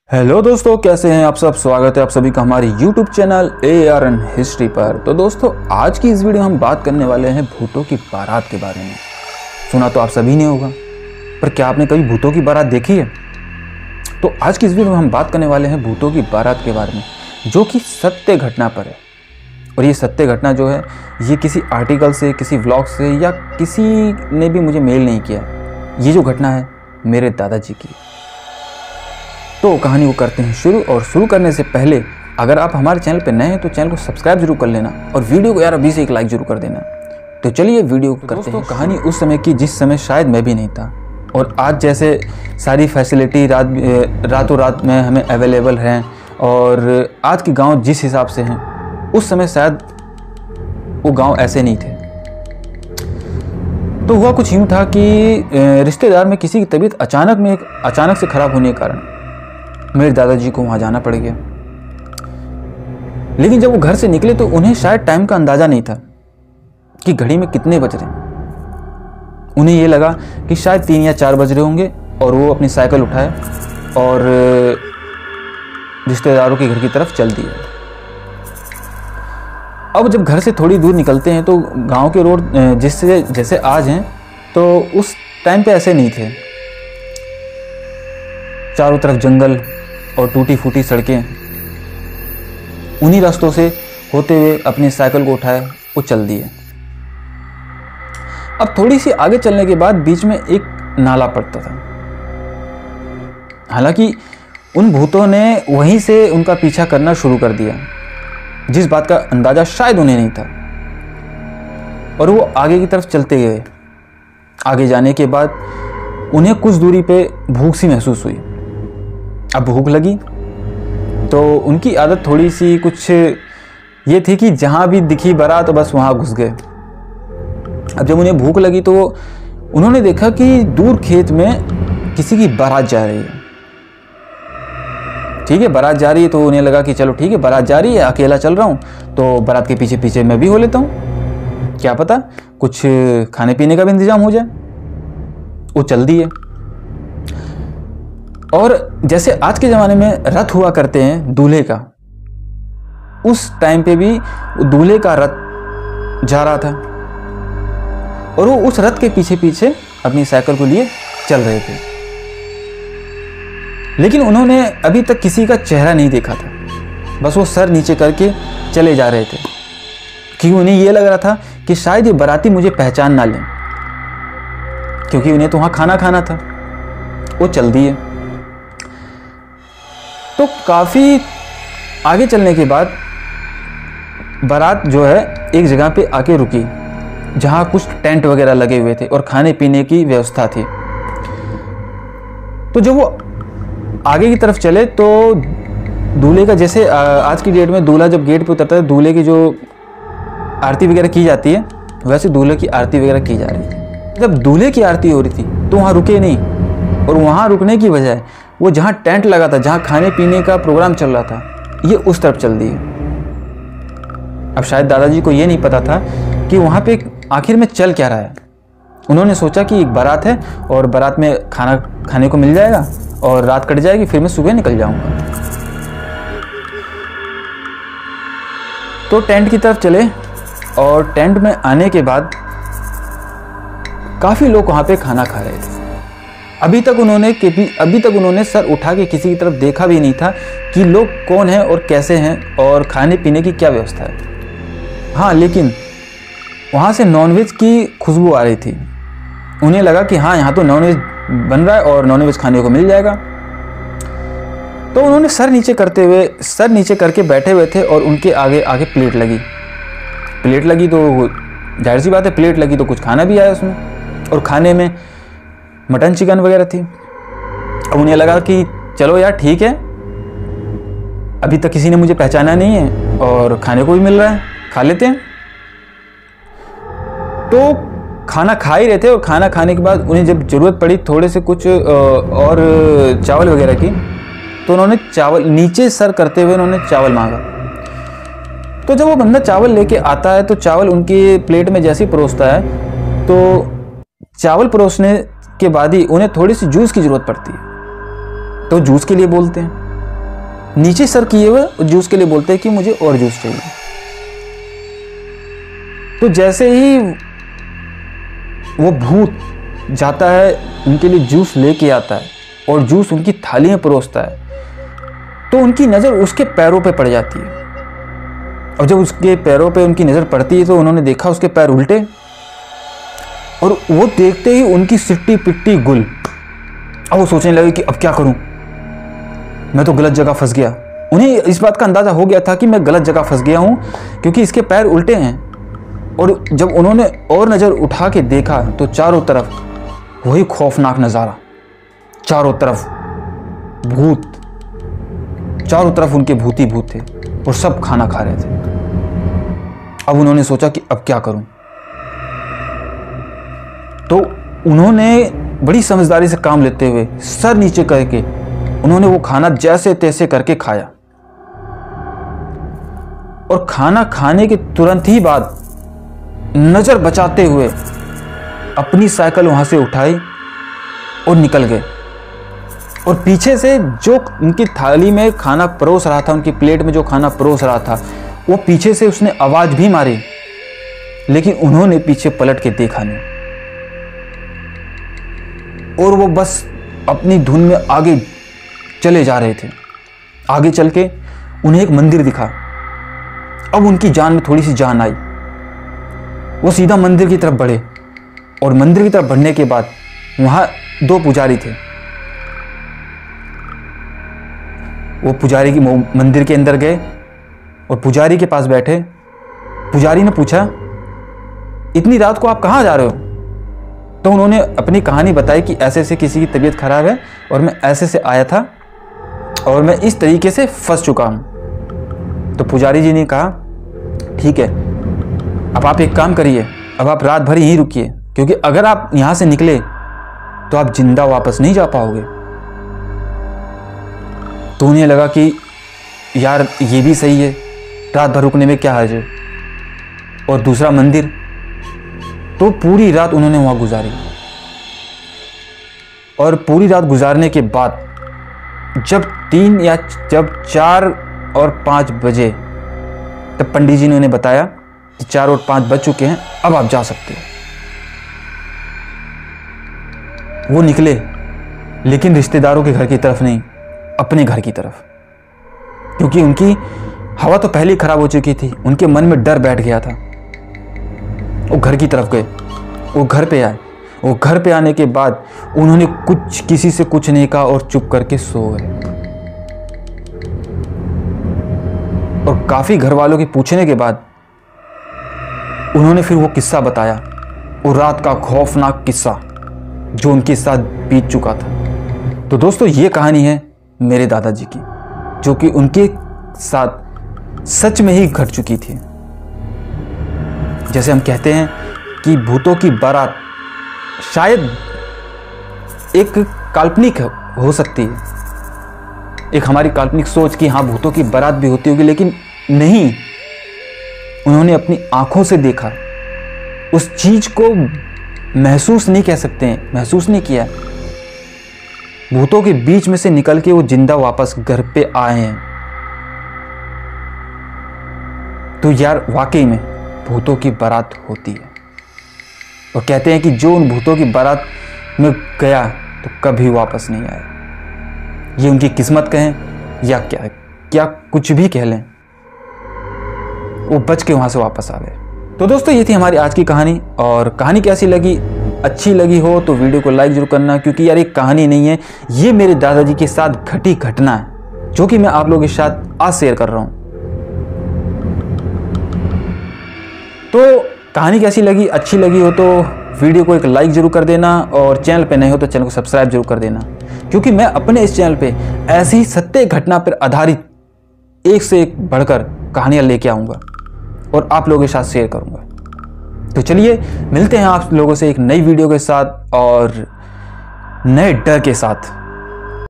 Hello दोस्तों, कैसे हैं आप सब। स्वागत है आप सभी का हमारे YouTube चैनल ARN हिस्ट्री पर। तो दोस्तों, आज की इस वीडियो में हम बात करने वाले हैं भूतों की बारात के बारे में। सुना तो आप सभी ने होगा, पर क्या आपने कभी भूतों की बारात देखी है? तो आज की इस वीडियो में हम बात करने वाले हैं भूतों की बारात के बारे में, जो कि सत्य घटना पर है। और ये सत्य घटना जो है, ये किसी आर्टिकल से, किसी व्लॉग से या किसी ने भी मुझे मेल नहीं किया। ये जो घटना है मेरे दादाजी की। तो कहानी को करते हैं शुरू। और शुरू करने से पहले अगर आप हमारे चैनल पर नए हैं तो चैनल को सब्सक्राइब जरूर कर लेना और वीडियो को यार अभी से एक लाइक जरूर कर देना। तो चलिए वीडियो को करते हैं। कहानी उस समय की जिस समय शायद मैं भी नहीं था, और आज जैसे सारी फैसिलिटी रातों रात में हमें अवेलेबल हैं, और आज के गांव जिस हिसाब से हैं, उस समय शायद वो गांव ऐसे नहीं थे। तो हुआ कुछ यूँ था कि रिश्तेदार में किसी की तबीयत अचानक से खराब होने के कारण मेरे दादाजी को वहाँ जाना पड़ गया। लेकिन जब वो घर से निकले तो उन्हें शायद टाइम का अंदाज़ा नहीं था कि घड़ी में कितने बज रहे हैं। उन्हें ये लगा कि शायद 3 या 4 बज रहे होंगे, और वो अपनी साइकिल उठाए और रिश्तेदारों के घर की तरफ चल दिए। अब जब घर से थोड़ी दूर निकलते हैं तो गांव के रोड जिससे जैसे आज हैं, तो उस टाइम पे ऐसे नहीं थे। चारों तरफ जंगल और टूटी फूटी सड़कें। उन्हीं रास्तों से होते हुए अपनी साइकिल को उठाए वो चल दिए। अब थोड़ी सी आगे चलने के बाद बीच में एक नाला पड़ता था। हालांकि उन भूतों ने वहीं से उनका पीछा करना शुरू कर दिया, जिस बात का अंदाजा शायद उन्हें नहीं था। और वो आगे की तरफ चलते गए। आगे जाने के बाद उन्हें कुछ दूरी पे भूख सी महसूस हुई। अब भूख लगी तो उनकी आदत थोड़ी सी कुछ ये थी कि जहाँ भी दिखी बारात तो बस वहाँ घुस गए। अब जब उन्हें भूख लगी तो उन्होंने देखा कि दूर खेत में किसी की बारात जा रही है। ठीक है, बारात जा रही है तो उन्हें लगा कि चलो ठीक है, बारात जा रही है, अकेला चल रहा हूँ तो बारात के पीछे पीछे मैं भी हो लेता हूँ, क्या पता कुछ खाने पीने का भी इंतजाम हो जाए। वो चल दिए। और जैसे आज के ज़माने में रथ हुआ करते हैं दूल्हे का, उस टाइम पे भी दूल्हे का रथ जा रहा था, और वो उस रथ के पीछे पीछे अपनी साइकिल को लिए चल रहे थे। लेकिन उन्होंने अभी तक किसी का चेहरा नहीं देखा था, बस वो सर नीचे करके चले जा रहे थे, क्योंकि उन्हें ये लग रहा था कि शायद ये बाराती मुझे पहचान ना लें, क्योंकि उन्हें तो वहाँ खाना खाना था। वो चल दिए। तो काफ़ी आगे चलने के बाद बारात जो है एक जगह पे आके रुकी, जहाँ कुछ टेंट वगैरह लगे हुए थे और खाने पीने की व्यवस्था थी। तो जब वो आगे की तरफ चले तो दूल्हे का, जैसे आज की डेट में दूल्हा जब गेट पे उतरता है, दूल्हे की जो आरती वगैरह की जाती है, वैसे दूल्हे की आरती वगैरह की जा रही थी। जब दूल्हे की आरती हो रही थी तो वहाँ रुके नहीं, और वहाँ रुकने की बजाय वो जहाँ टेंट लगा था, जहाँ खाने पीने का प्रोग्राम चल रहा था, ये उस तरफ चल दिए। अब शायद दादाजी को ये नहीं पता था कि वहाँ पे आखिर में चल क्या रहा है। उन्होंने सोचा कि एक बारात है और बारात में खाना खाने को मिल जाएगा और रात कट जाएगी, फिर मैं सुबह निकल जाऊंगा। तो टेंट की तरफ चले, और टेंट में आने के बाद काफ़ी लोग वहाँ पे खाना खा रहे थे। अभी तक उन्होंने सर उठा के किसी की तरफ देखा भी नहीं था कि लोग कौन हैं और कैसे हैं और खाने पीने की क्या व्यवस्था है। हाँ, लेकिन वहाँ से नॉनवेज की खुशबू आ रही थी। उन्हें लगा कि हाँ, यहाँ तो नॉनवेज बन रहा है और नॉनवेज खाने को मिल जाएगा। तो उन्होंने सर नीचे करके बैठे हुए थे, और उनके आगे आगे प्लेट लगी तो जाहिर सी बात है, प्लेट लगी तो कुछ खाना भी आया उसमें, और खाने में मटन चिकन वगैरह थी। अब उन्हें लगा कि चलो यार ठीक है, अभी तक किसी ने मुझे पहचाना नहीं है और खाने को भी मिल रहा है, खा लेते हैं। तो खाना खा ही रहे थे, और खाना खाने के बाद उन्हें जब ज़रूरत पड़ी थोड़े से कुछ और चावल वगैरह की, तो उन्होंने चावल नीचे सर करते हुए उन्होंने चावल मांगा। तो जब वो बंदा चावल लेके आता है तो चावल उनकी प्लेट में जैसे ही परोसता है, तो चावल परोसने के बाद ही उन्हें थोड़ी सी जूस की ज़रूरत पड़ती है। तो जूस के लिए बोलते हैं। नीचे सर किए हुए जूस के लिए बोलते हैं कि मुझे और जूस चाहिए। तो जैसे ही वो भूत जाता है उनके लिए जूस लेके आता है और जूस उनकी थाली में परोसता है, तो उनकी नज़र उसके पैरों पे पड़ जाती है। और जब उसके पैरों पे उनकी नज़र पड़ती है तो उन्होंने देखा उसके पैर उल्टे, और वो देखते ही उनकी सिट्टी पिट्टी गुल। अब वो सोचने लगे कि अब क्या करूं, मैं तो गलत जगह फंस गया। उन्हें इस बात का अंदाज़ा हो गया था कि मैं गलत जगह फंस गया हूं, क्योंकि इसके पैर उल्टे हैं। और जब उन्होंने और नज़र उठा के देखा तो चारों तरफ वही खौफनाक नज़ारा, चारों तरफ भूत, चारों तरफ उनके भूत ही भूत थे और सब खाना खा रहे थे। अब उन्होंने सोचा कि अब क्या करूं, तो उन्होंने बड़ी समझदारी से काम लेते हुए सर नीचे करके उन्होंने वो खाना जैसे तैसे करके खाया। और खाना खाने के तुरंत ही बाद नजर बचाते हुए अपनी साइकिल वहां से उठाई और निकल गए। और पीछे से जो उनकी थाली में खाना परोस रहा था, उनकी प्लेट में जो खाना परोस रहा था, वो पीछे से उसने आवाज भी मारी, लेकिन उन्होंने पीछे पलट के देखा नहीं। और वो बस अपनी धुन में आगे चले जा रहे थे। आगे चल के उन्हें एक मंदिर दिखा। अब उनकी जान में थोड़ी सी जान आई। वो सीधा मंदिर की तरफ बढ़े और मंदिर की तरफ बढ़ने के बाद वहां 2 पुजारी थे। वो पुजारी की मंदिर के अंदर गए और पुजारी के पास बैठे। पुजारी ने पूछा, इतनी रात को आप कहाँ जा रहे हो? तो उन्होंने अपनी कहानी बताई कि ऐसे से किसी की तबीयत खराब है और मैं ऐसे से आया था और मैं इस तरीके से फंस चुका हूं। तो पुजारी जी ने कहा, ठीक है, अब आप एक काम करिए, अब आप रात भर यहीं रुकिए, क्योंकि अगर आप यहां से निकले तो आप जिंदा वापस नहीं जा पाओगे। तो उन्हें लगा कि यार ये भी सही है, रात भर रुकने में क्या हर्ज है, और दूसरा मंदिर। तो पूरी रात उन्होंने वहां गुजारी। और पूरी रात गुजारने के बाद जब 3 या जब 4 और 5 बजे, तब पंडित जी ने उन्हें बताया कि 4 और 5 बज चुके हैं, अब आप जा सकते हो। वो निकले, लेकिन रिश्तेदारों के घर की तरफ नहीं, अपने घर की तरफ, क्योंकि उनकी हवा तो पहले ही खराब हो चुकी थी। उनके मन में डर बैठ गया था। वो घर की तरफ गए, वो घर पे आए। वो घर पे आने के बाद उन्होंने किसी से कुछ नहीं कहा और चुप करके सो गए। और काफी घर वालों के पूछने के बाद उन्होंने फिर वो किस्सा बताया, वो रात का खौफनाक किस्सा जो उनके साथ बीत चुका था। तो दोस्तों, ये कहानी है मेरे दादाजी की, जो कि उनके साथ सच में ही घट चुकी थी। जैसे हम कहते हैं कि भूतों की बारात शायद एक काल्पनिक हो सकती है, एक हमारी काल्पनिक सोच कि हाँ भूतों की बारात भी होती होगी, लेकिन नहीं, उन्होंने अपनी आंखों से देखा। उस चीज को महसूस नहीं कह सकते हैं, महसूस नहीं किया। भूतों के बीच में से निकल के वो जिंदा वापस घर पे आए हैं। तो यार वाकई में भूतों की बारात होती है, और कहते हैं कि जो उन भूतों की बारात में गया तो कभी वापस नहीं आया। ये उनकी किस्मत कहें या क्या कुछ भी कह लें, वो बच के वहां से वापस आ गए। तो दोस्तों, ये थी हमारी आज की कहानी। और कहानी कैसी लगी, अच्छी लगी हो तो वीडियो को लाइक जरूर करना, क्योंकि यार एक कहानी नहीं है, ये मेरे दादाजी के साथ घटी घटना है, जो कि मैं आप लोगों के साथ आज शेयर कर रहा हूं। तो कहानी कैसी लगी, अच्छी लगी हो तो वीडियो को एक लाइक जरूर कर देना, और चैनल पे नए हो तो चैनल को सब्सक्राइब जरूर कर देना, क्योंकि मैं अपने इस चैनल पे ऐसी ही सत्य घटना पर आधारित एक से एक बढ़कर कहानियां लेके आऊंगा और आप लोगों के साथ शेयर करूंगा। तो चलिए मिलते हैं आप लोगों से एक नई वीडियो के साथ और नए डर के साथ।